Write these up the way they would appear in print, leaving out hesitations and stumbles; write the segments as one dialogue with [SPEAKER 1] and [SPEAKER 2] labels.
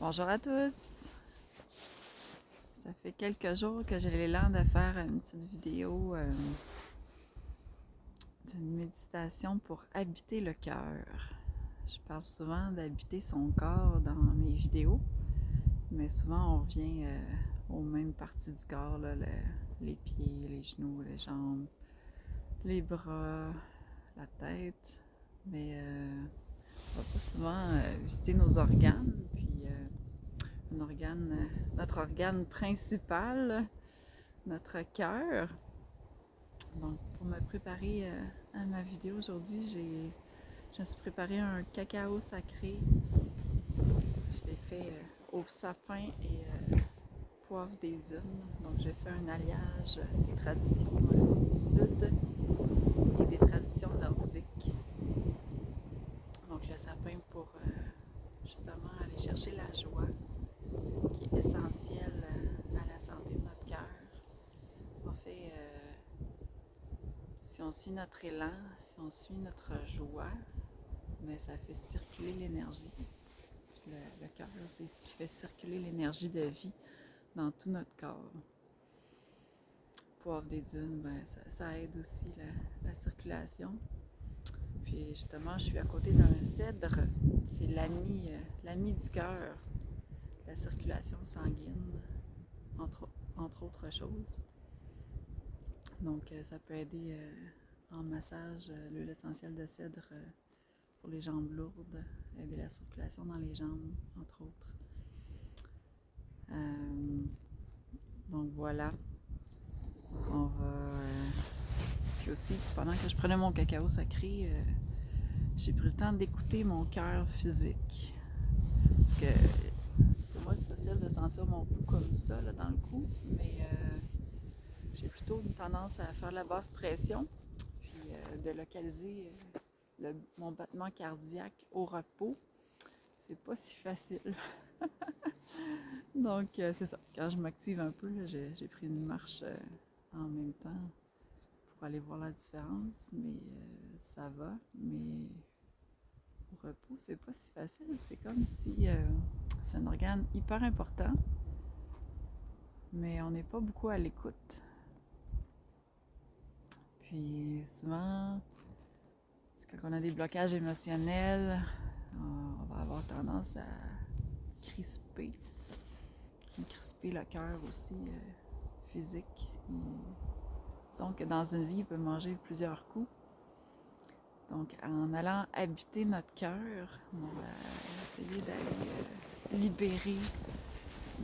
[SPEAKER 1] Bonjour à tous! Ça fait quelques jours que j'ai l'élan de faire une petite vidéo d'une méditation pour habiter le cœur. Je parle souvent d'habiter son corps dans mes vidéos, mais souvent on revient aux mêmes parties du corps, là, les pieds, les genoux, les jambes, les bras, la tête, mais on va pas souvent visiter nos organes, puis notre organe principal, notre cœur. Donc, pour me préparer à ma vidéo aujourd'hui, je me suis préparé un cacao sacré. Je l'ai fait au sapin et poivre des dunes. Donc, j'ai fait un alliage des traditions du sud et des traditions nordiques. Donc, le sapin pour justement aller chercher la joie qui est essentielle à la santé de notre cœur. En fait, si on suit notre élan, si on suit notre joie, mais ça fait circuler l'énergie. Le cœur, c'est ce qui fait circuler l'énergie de vie dans tout notre corps. Poivre des dunes, ben, ça aide aussi la circulation. Puis justement, je suis à côté d'un cèdre. C'est l'ami du cœur, la circulation sanguine, entre autres choses. Donc, ça peut aider en massage, l'huile essentielle de cèdre pour les jambes lourdes, aider la circulation dans les jambes, entre autres. Donc voilà, on va... Puis aussi, pendant que je prenais mon cacao sacré, j'ai pris le temps d'écouter mon cœur physique. Parce que pour moi, c'est facile de sentir mon pouls comme ça, là, dans le cou, mais j'ai plutôt une tendance à faire la basse pression, puis de localiser mon battement cardiaque au repos. C'est pas si facile. Donc, c'est ça. Quand je m'active un peu, là, j'ai pris une marche en même temps pour aller voir la différence, mais ça va. Mais au repos, c'est pas si facile. C'est comme si c'est un organe hyper important, mais on n'est pas beaucoup à l'écoute. Puis souvent, c'est quand on a des blocages émotionnels, on va avoir tendance à crisper le cœur aussi physique. Disons que dans une vie, il peut manger plusieurs coups. Donc, en allant habiter notre cœur, on va essayer d'aller libérer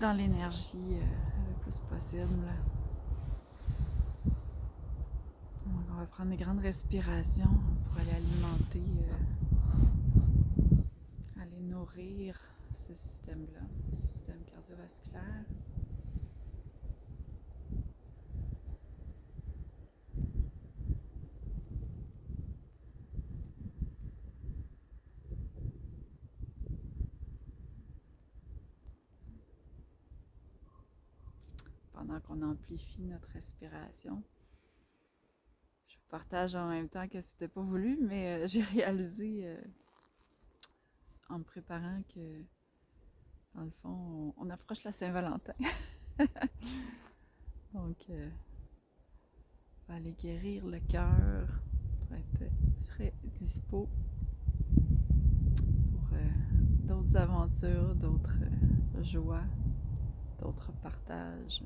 [SPEAKER 1] dans l'énergie le plus possible. Donc, on va prendre des grandes respirations pour aller alimenter, aller nourrir ce système-là, ce système cardiovasculaire. Pendant qu'on amplifie notre respiration. Je vous partage en même temps que c'était pas voulu, mais j'ai réalisé en me préparant que, dans le fond, on approche la Saint-Valentin. Donc, on va aller guérir le cœur pour être frais, dispo pour d'autres aventures, d'autres joies, d'autres partages.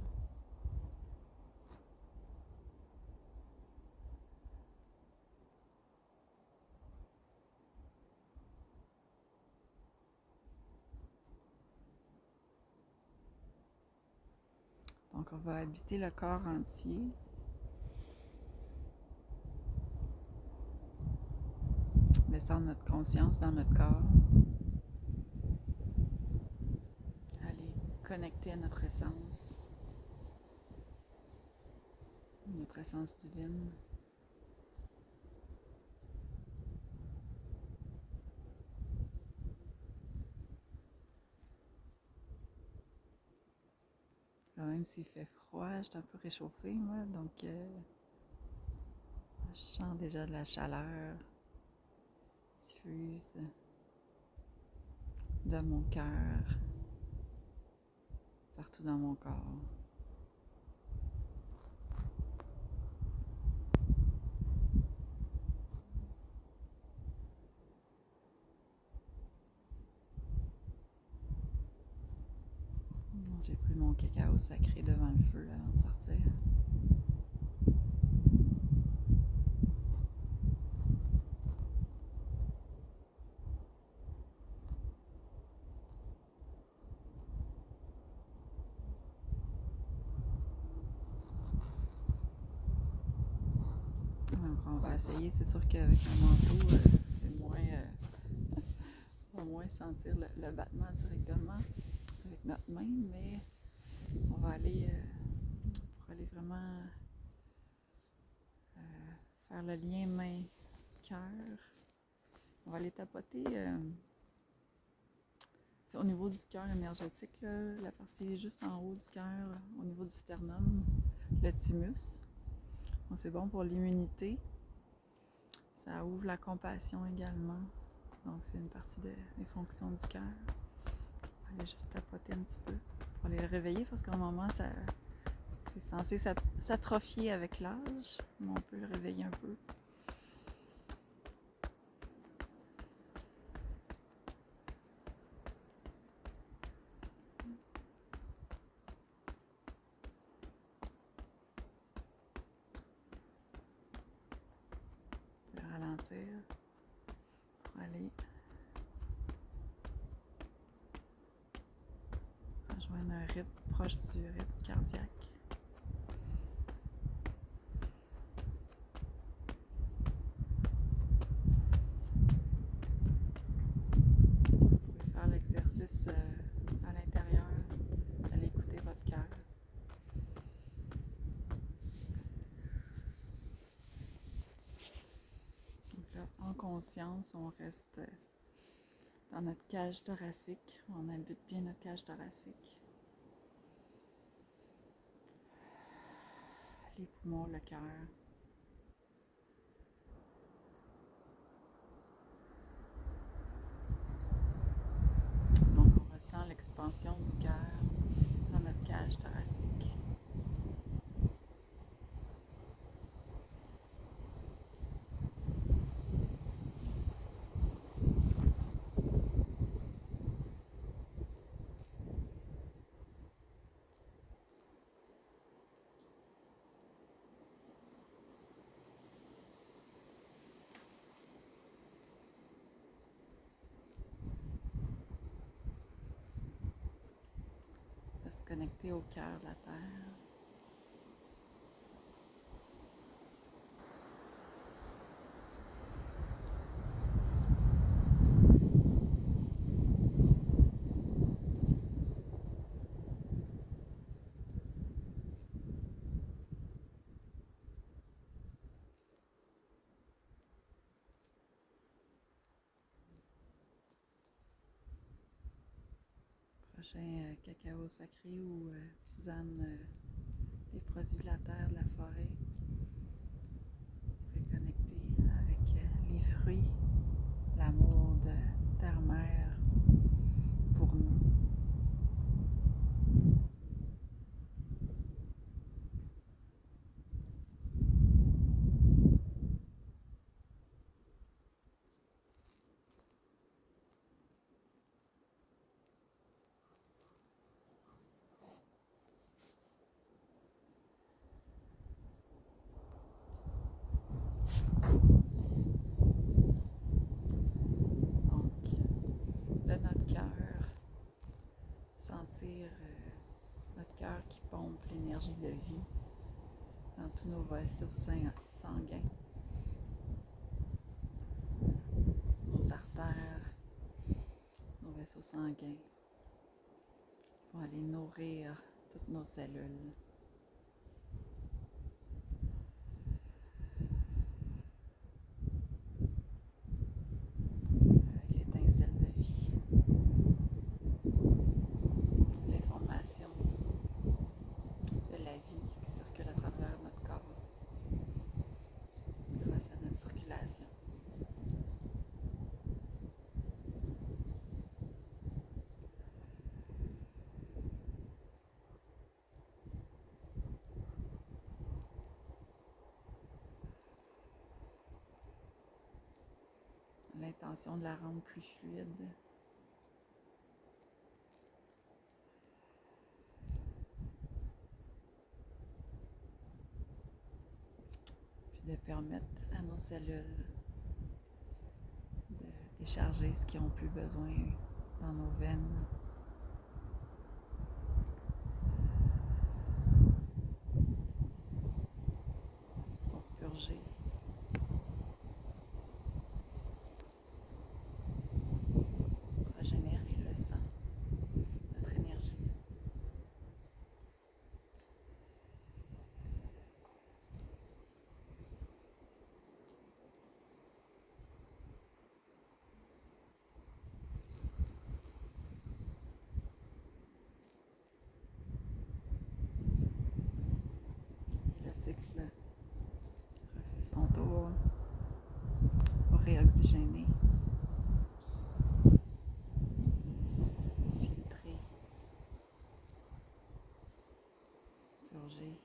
[SPEAKER 1] Donc, on va habiter le corps entier. Descendre notre conscience dans notre corps. Aller connecter à notre essence divine. Là, même s'il fait froid, je suis un peu réchauffée, moi, donc je sens déjà de la chaleur diffuse de mon cœur partout dans mon corps. J'ai pris mon cacao sacré devant le feu là, avant de sortir. Donc on va essayer, c'est sûr qu'avec un manteau, c'est moins, on va moins sentir le battement directement avec notre main, mais on va aller pour aller vraiment faire le lien main-cœur. On va aller tapoter. C'est au niveau du cœur énergétique, là, la partie juste en haut du cœur, au niveau du sternum, le thymus. Bon, c'est bon pour l'immunité. Ça ouvre la compassion également. Donc, c'est une partie des fonctions du cœur. On va aller juste tapoter un petit peu pour aller le réveiller parce qu'à un moment, c'est censé s'atrophier avec l'âge, mais on peut le réveiller un peu. Le ralentir pour aller rejoindre un rythme proche du rythme cardiaque. L'exercice à l'intérieur, d'aller écouter votre cœur. Donc là, en conscience, on reste dans notre cage thoracique. On habite bien notre cage thoracique. Les poumons, le cœur. Donc on ressent l'expansion du cœur dans notre cage thoracique. De se connecter au cœur de la terre. Prochain cacao sacré ou tisane des produits de la terre, de la forêt. Vous pouvez connecter avec les fruits, l'amour de terre-mère pour nous. Sentir notre cœur qui pompe l'énergie de vie dans tous nos vaisseaux sanguins, nos artères, nos vaisseaux sanguins vont aller nourrir toutes nos cellules. Avec l'étincelle de vie, l'information de la vie qui circule à travers notre corps grâce à notre circulation. l'intention de la rendre plus fluide. Puis de permettre à nos cellules de décharger ce qu'ils n'ont plus besoin dans nos veines. Pour purger. Régénérer le sang, notre énergie. Et le cycle refait son tour pour réoxygéner, filtrer, purger,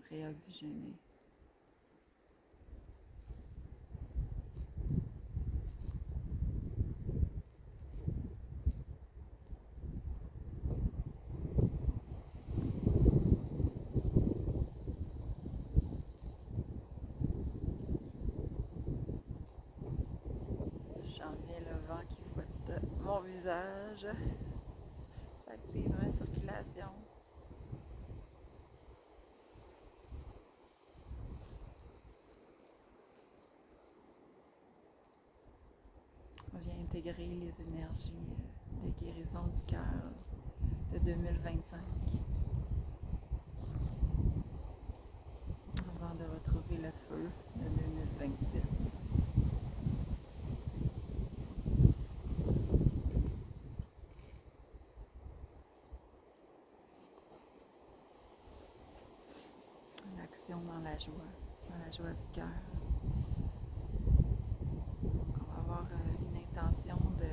[SPEAKER 1] réoxygéner. J'en viens le vent qui fouette mon visage. Ça active ma circulation. On vient intégrer les énergies de guérison du cœur de 2025 avant de retrouver le feu de 2026. L'action dans la joie du cœur. Donc on va avoir une intention de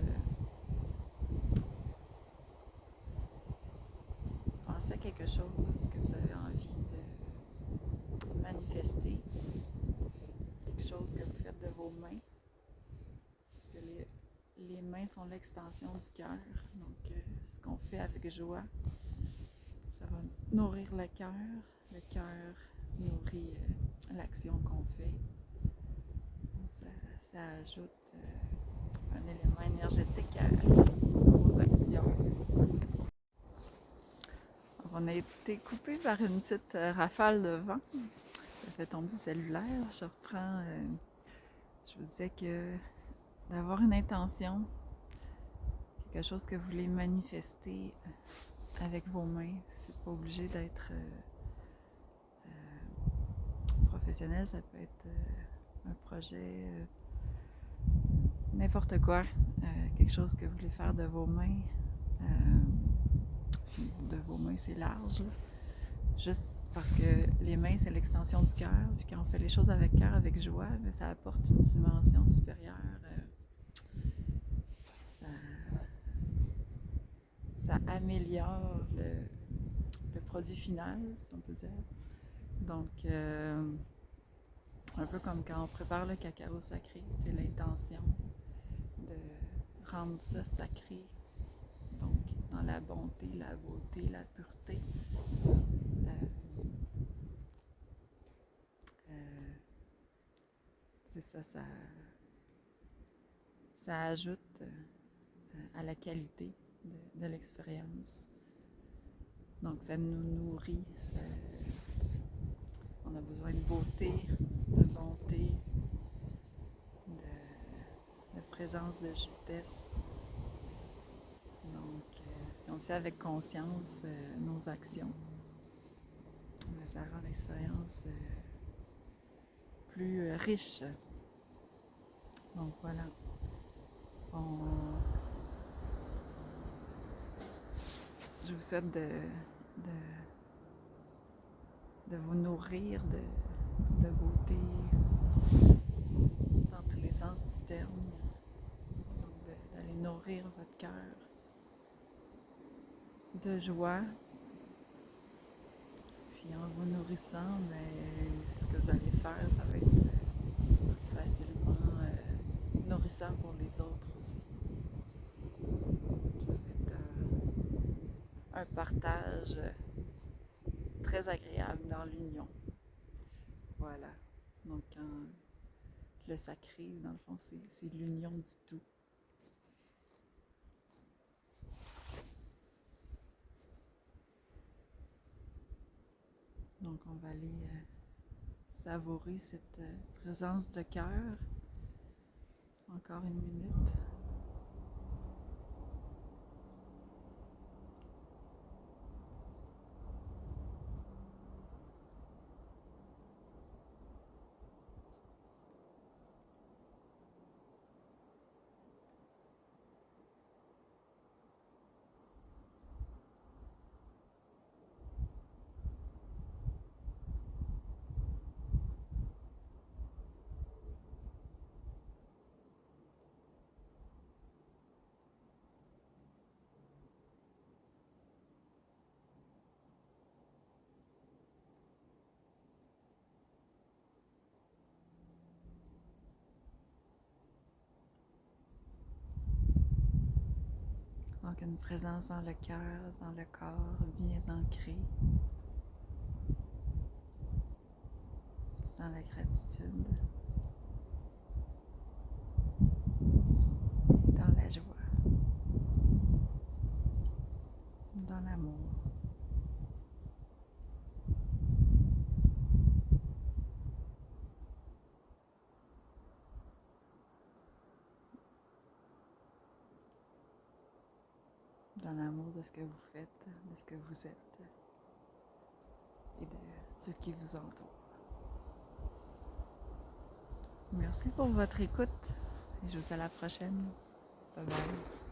[SPEAKER 1] penser à quelque chose que vous avez envie de manifester, quelque chose que vous faites de vos mains, parce que les mains sont l'extension du cœur, donc ce qu'on fait avec joie, ça va nourrir le cœur nourrit l'action qu'on fait, ça ajoute un élément énergétique à vos actions. On a été coupé par une petite rafale de vent. Ça fait tomber le cellulaire. Je reprends. Je vous disais que d'avoir une intention, quelque chose que vous voulez manifester avec vos mains, c'est pas obligé d'être professionnel, ça peut être un projet, n'importe quoi, quelque chose que vous voulez faire de vos mains. De vos mains, c'est large, là. Juste parce que les mains, c'est l'extension du cœur. Puis quand on fait les choses avec cœur, avec joie, bien, ça apporte une dimension supérieure. Ça améliore le produit final, si on peut dire. Donc, un peu comme quand on prépare le cacao sacré, c'est l'intention de rendre ça sacré. Donc, dans la bonté, la beauté, la pureté. C'est ça, ça ajoute à la qualité de l'expérience. Donc, ça nous nourrit. On a besoin de beauté, de bonté, de présence, de justesse. Donc, si on le fait avec conscience, nos actions, ça rend l'expérience plus riche. Donc voilà. Je vous souhaite de vous nourrir de beauté dans tous les sens du terme. Donc d'aller nourrir votre cœur de joie. Puis en vous nourrissant, mais ce que vous allez faire, ça va être facilement nourrissant pour les autres aussi. Ça va être un partage très agréable dans l'union. Voilà. Donc, le sacré, dans le fond, c'est l'union du tout. Donc, on va aller savourer cette présence de cœur. Encore une minute. Donc, une présence dans le cœur, dans le corps, bien ancrée, dans la gratitude, dans la joie, dans l'amour. Dans l'amour de ce que vous faites, de ce que vous êtes et de ceux qui vous entourent. Merci pour votre écoute et je vous dis à la prochaine. Bye bye.